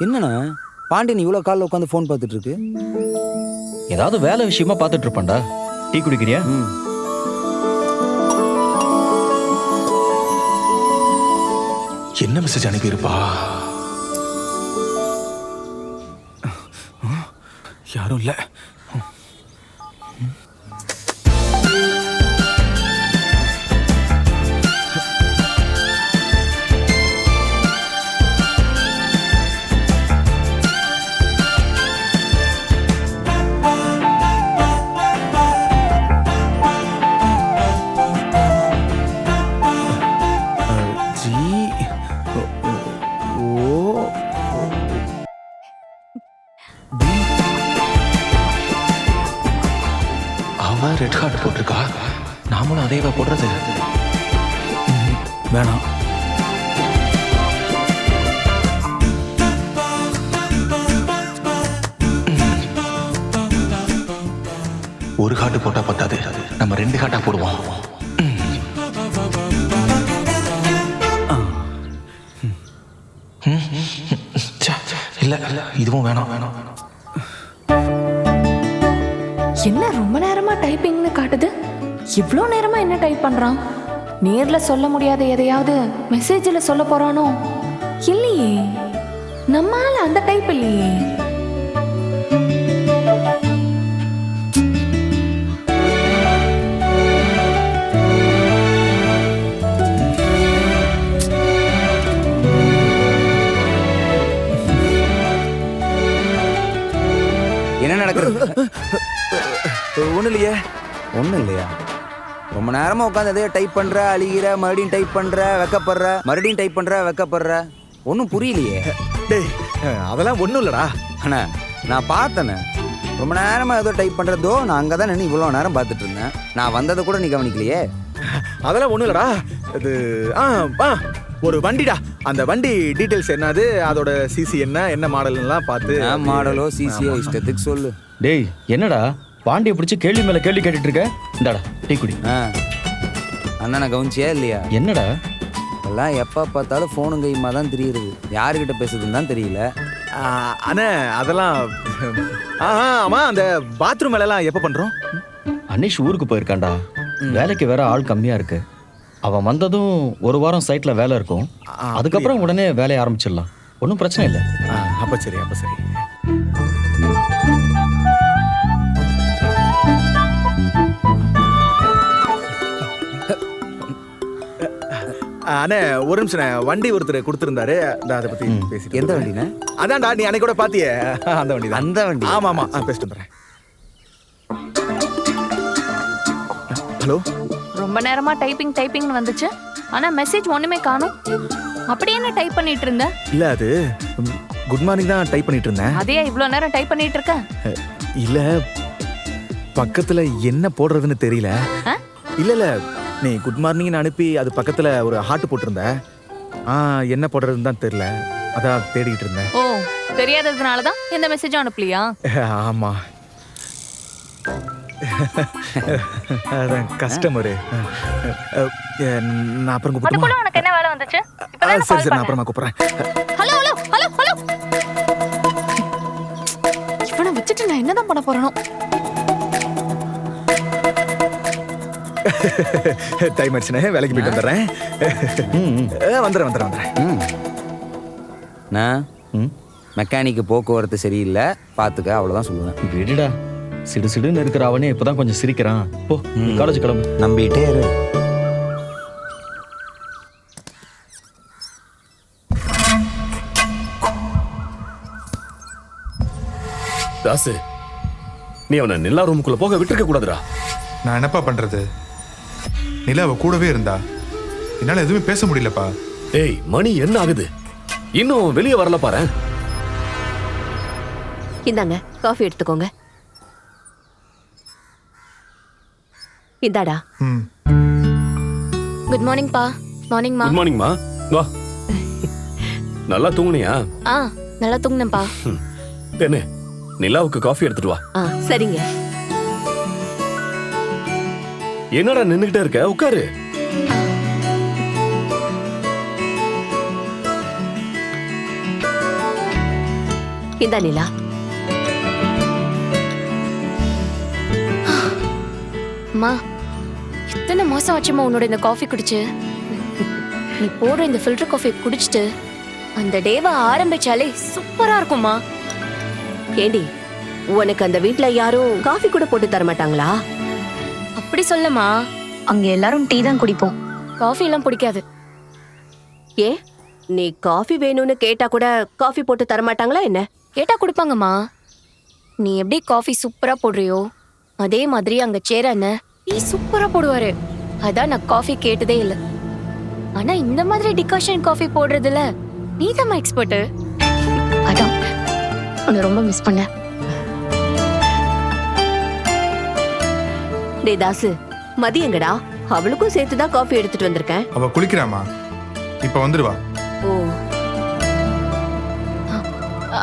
என்னண்ணா பாண்டியன் இவ்வளோ காலில் உட்காந்து ஃபோன் பார்த்துட்டு இருக்கு? ஏதாவது வேலை விஷயமா பார்த்துட்டு இருப்பான்டா. டீ குடிக்கிறியா? என்ன மெசேஜ் அனுப்பியிருப்பா? யாரும் இல்லை. ரெட் ஹார்ட் போட்டிருக்கா, நாமளும் அதேவா போடுறது? வேணாம். ஒரு ஹார்ட் போட்டா பத்தாது, நம்ம 2 ஹார்ட்டா போடுவோம். இல்ல இதுவும் வேணாம். என்ன ரொம்ப நேரமா டைப்பிங்னு காட்டுது? இவ்வளோ நேரமா என்ன டைப் பண்றான்? நேர்ல சொல்ல முடியாத எதையாவது மெசேஜ்ல சொல்ல போறானோ? இல்லையே, நம்மால அந்த டைப் இல்லையே. என்ன நடக்குது? ஒன்றும் இல்லையே. ஒன்றும் இல்லையா? ரொம்ப நேரமாக உட்காந்து எதையோ டைப் பண்ணுற, அழிகிற, மறுபடியும் டைப் பண்ணுற, வெக்கப்படுற, மறுபடியும் டைப் பண்ணுற, வெக்கப்படுற. ஒன்றும் புரியலையே. டேய், அதெல்லாம் ஒன்றும் இல்லைடா. அண்ணா நான் பார்த்தேண்ணே, ரொம்ப நேரமாக ஏதோ டைப் பண்ணுறதோ. நான் அங்கே தான் நின்று இவ்வளோ நேரம் பார்த்துட்டு இருந்தேன். நான் வந்ததை கூட நீ கவனிக்கலையே. அதெல்லாம் ஒன்றும் இல்லைடா. இது ஒரு வண்டிடா. அந்த வண்டி டீட்டெயில்ஸ் என்னது, அதோட சிசி என்ன மாடல்லாம் பார்த்து. மாடலோ சிசியோ இஷ்டத்துக்கு சொல்லு. டேய், என்னடா பாண்டிய பிடிச்சி கேள்வி மேல கேள்வி கேட்டுட்டு இருக்க? இந்தாடா டீ குடி. அண்ணனை கவனிச்சியா இல்லையா? என்னடா எல்லாம் எப்போ பார்த்தாலும் ஃபோனும் கையுமா தான் தெரியுது. யாருக்கிட்ட பேசுதுன்னு தான் தெரியல. அண்ணே அதெல்லாம் ஆமா. அந்த பாத்ரூம் வேலைலாம் எப்போ பண்ணுறோம்? அனீஷ் ஊருக்கு போயிருக்கான்டா. வேலைக்கு வேற ஆள் கம்மியா இருக்கு. அவன் வந்ததும் 1 வாரம் சைட்ல வேலை இருக்கும். அதுக்கப்புறம் உடனே வேலையை ஆரம்பிச்சிடலாம். ஒன்றும் பிரச்சனை இல்லை. அப்போ சரி. அண்ணே ஒரு நிமிஷம், வண்டி ஒருத்தர் கொடுத்துருந்தாரு, அதை பத்தி பேசிட்டு. எந்த வண்டிண்ணே? அதான்டா நீ அன்னைக்கு கூட பாத்தியே, அந்த வண்டி. அந்த வண்டி? ஆமா பேசிட்டு வந்துடுறேன். ஹலோ. ரொம்ப நேரமா டைப்பிங்னு வந்துச்சு, ஆனா மெசேஜ் ஒண்ணுமே காணும். அப்படி என்ன டைப் பண்ணிட்டு இருந்த? இல்ல அது குட் மார்னிங் தான் டைப் பண்ணிட்டு இருந்தேன். அதே இவ்வளோ நேரம் டைப் பண்ணிட்டு இருக்க? இல்ல பக்கத்துல என்ன போடுறதுன்னு தெரியல. இல்ல நீ குட் மார்னிங்னு அனுப்பி அது பக்கத்துல ஒரு ஹார்ட் போட்டிருந்த. என்ன போடுறதுன்னு தான் தெரியல, அதான் தேடிக்கிட்டு இருந்தேன். ஓ, தெரியாததுனால தான் எந்த மெசேஜும் அனுப்பலையா? ஆமா, அதான் கஸ்டமரு. நான் அப்புறம் கூப்பிடுறேன். உனக்கு என்ன வேலை வந்துச்சு? சரி நான் அப்புறமா கூப்பிடுறேன். ஹலோ. இவனை வச்சுட்டு நான் என்னதான் பண்ண போறேனோ? டைம் ஆயிடுச்சுனே, வேலைக்கு போயிட்டு வந்துடுறேன். வந்துடுறேன். மெக்கானிக்கு போக்குவரத்து சரியில்லை, பார்த்துக்க, அவ்வளோதான் சொல்லுவேன். விடுடா, சிடுன்னு இருக்கிற அவனே இப்பதான் கொஞ்சம் சிரிக்கிறான். போ, காலேஜ் கிளம்பு. நம்பிட்டே இரு. தாசு, நீ அவனை நிலா ரூமுக்குள்ள போக விட்டுருக்க கூடாதுடா. நான் என்னப்பா பண்றது? நிலா அவ கூடவே இருந்தா, என்னால எதுவுமே பேச முடியலப்பா. ஏய், மணி என்ன ஆகுது? இன்னும் வெளியே வரல பாரு. இந்தாங்க காஃபி எடுத்துக்கோங்க. இந்தாடா. குட் மார்னிங் பா. மார்னிங்மா. குட் மார்னிங்மா. வா. நல்லா தூங்குனியா? நல்லா தூங்குனேன்ப்பா. என்ன, நிலாவுக்கு காஃபி எடுத்துட்டு வா. சரிங்க. என்னடா நின்னுகிட்டே இருக்க, உட்காரு. இந்தா நிலா. அம்மா எத்தனை மாசம் ஆச்சுமா உன்னோட இந்த காஃபி குடிச்சு? நீ போடுற இந்த ஃபில்டர் காஃபி குடிச்சிட்டு அந்த டேவை ஆரம்பிச்சாலே சூப்பரா இருக்கும்மா. ஏண்டி, உனக்கு அந்த வீட்ல யாரும் காஃபி கூட போட்டு தர மாட்டாங்களா? அப்படி சொல்லமா, அங்க எல்லாரும் டீ தான் குடிப்போம். காஃபி எல்லாம் பிடிக்காது. ஏன், நீ காஃபி வேணும்னு கேட்டா கூட காஃபி போட்டு தர மாட்டாங்களா என்ன? கேட்டா கொடுப்பாங்கம்மா. நீ எப்படி காஃபி சூப்பரா போடுறியோ அதே மாதிரி அங்க சேர அண்ணன் டீ சூப்பரா போடுவாரு. அதான் நான் காஃபி கேட்டதே இல்லை. ஆனா இந்த மாதிரி டிகாஷன் காஃபி போடுறதுல நீ தான் எக்ஸ்பர்ட். அதான் உன்னை ரொம்ப மிஸ் பண்ண. டேய் தாசு, மதியங்கடா, அவளுக்கும் சேர்த்துதான் காஃபி எடுத்துட்டு வந்திருக்கேன். அவ குளிக்கிறாமா, இப்ப வந்துடுவா. ஓ,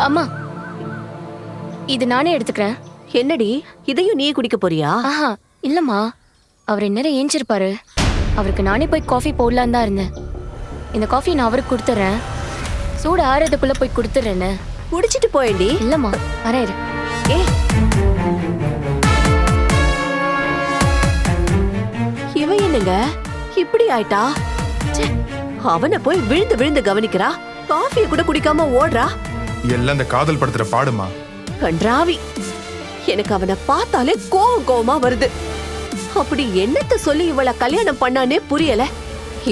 அம்மா இது நானே எடுத்துக்கிறேன். என்னடி, இதையும் நீ குடிக்க போறியா? ஆஹா இல்லம்மா, அவர் இந்நேரம் ஏஞ்சிருப்பாரு. அவருக்கு நானே போய் காஃபி போடலான்னு தான் இருந்தேன். இந்த காஃபி நான் அவருக்கு கொடுத்துட்றேன். சூடு ஆறதுக்குள்ள போய் கொடுத்துட்றேன்னு. குடிச்சிட்டு போயேண்டி. இல்லம்மா வரேன் இரு. ஏ, இவ என்னங்க இப்படி ஆயிட்டா? ச்சே, அவனை போய் விழுந்து விழுந்து கவனிக்கிறா, காஃபியை கூட குடிக்காம ஓடுறா. எல்லாம் இந்த காதல் படுத்துற பாடுமா. கன்றாவி, எனக்கு அவனை பார்த்தாலே கோவம் கோவமா வருது. அப்படி என்னத்த சொல்லி இவளை கல்யாணம் பண்ணானே புரியல.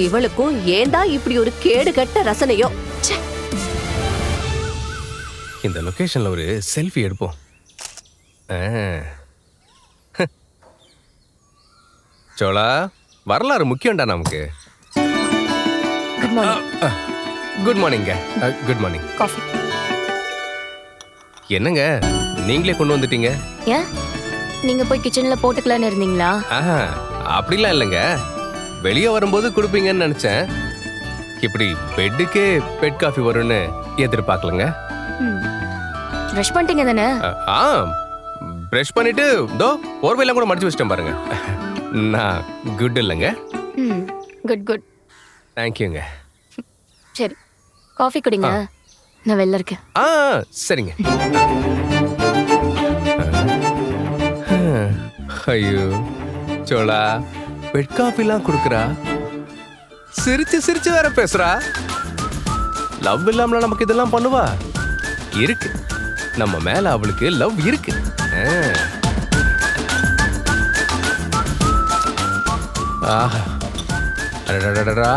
இவளுக்கும் ஏண்டா இப்படி ஒரு கேடு கட்ட ரசனையோ. ச்சே. இந்த லொகேஷன்ல ஒரு செல்ஃபி எடுப்போம். சோளா, வரலாறு முக்கியம்டா நமக்கு. Good morning. குட் மார்னிங்க. Good morning. காஃபி. என்னங்க நீங்களே கொண்டு வந்துட்டீங்க? ஏன் நீங்க போய் கிச்சன்ல போட்டுக்கலான்னு இருந்தீங்களா? ஆஹா, அப்படிலாம் இல்லைங்க. வெளியே வரும்போது கொடுப்பீங்கன்னு நினைச்சேன். இப்படி பெட்டுக்கே பெட் காஃபி வரும்னு எதிர்பார்க்கலங்க. ப்ரஷ் பண்ணிட்டீங்க தானே? ஆ, ப்ரஷ் பண்ணிட்டு தோ போர்வையெல்லாம் கூட மடிச்சு வச்சிட்டேன் பாருங்க. நான் குட் இல்லைங்க. ம், குட் குட். தேங்க்யூங்க. சரி காஃபி குடிங்க, நான் வெளில இருக்கேன். ஆ, சரிங்க. ஐயோ சோளா, பெட் காஃபிலாம் கொடுக்குறா, சிரிச்சு சிரிச்சு வேற பேசுறா. லவ் இல்லாமல நமக்கு இதெல்லாம் பண்ணுவா? இருக்கு, நம்ம மேல அவளுக்கு லவ் இருக்கு. ஆஹா, அடடடடடா.